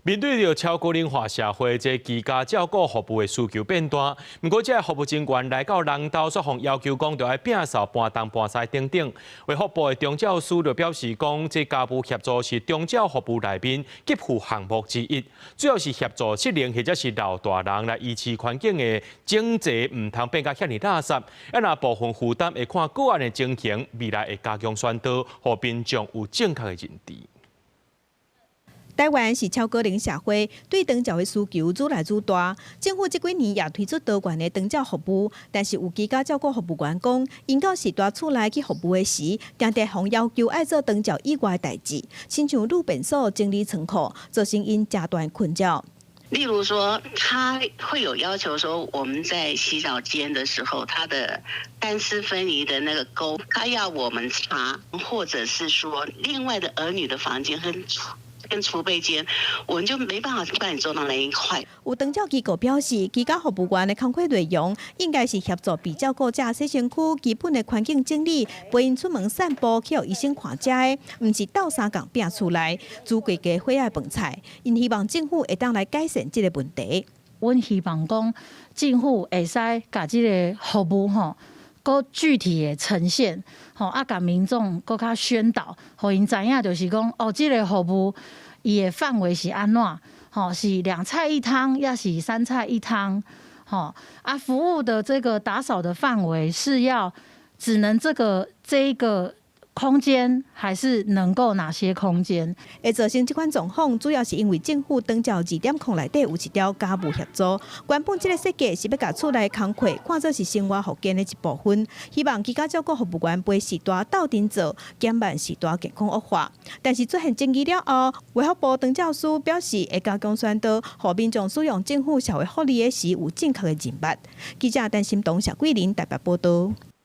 面对着超高龄化社会，这居家照顾服务的需求变大。不过，这服务人员来到人道，煞互要求讲，着要摒扫搬东搬西等等。卫福部的中教司就表示讲，这家务协助是中教服务内面给付项目之一，主要是协助适龄或者是老大人来维持环境的整洁，唔通变甲遐尼垃圾。若部分负担会看个案的情形，未来会加强宣导，互民众有正确的认知。台湾是超高龄社会，对长照的需求愈来愈大。政府这几年也推出多元的长照服务，但是有居家照顾服务员讲，因到时大厝内去服务的时，常常互要求爱做长照以外的代志，亲像路便所、整理仓库，造成因家断困扰。例如说，他会有要求说，我们在洗澡间的时候，他的干湿分离的那个沟，他要我们擦，或者是说，另外的儿女的房间跟储备间，我们就没办法帮你做到那一块。有长照机构表示，居家服务员的工作内容应该是协助被照顾者洗身躯基本的环境整理，陪因出门散步去予医生看家的，唔是斗相共拼出来煮规家伙仔饭菜。因希望政府会当来改善这个问题。阮希望讲政府会使把这个服务搁具体的呈现，甲民众搁较宣导，互因知影就是讲这个服务伊的范围是安怎，是2菜1汤，也是3菜1汤，服务的这个打扫的范围是要只能这一个空间，还是能够哪些空间？会造成这款状况，主要是因为政府长照2.0内底有一条家务协助。原本这个设计是要把厝内工课看作是生活福建的一部分，希望居家照顾服务员陪时大斗阵做，减慢时大健康恶化。但是出现争议了后，卫福部长照司表示会加强宣导，让民众使用政府社会福利的时有正确的认识。记者陈心东、谢桂林台北报道。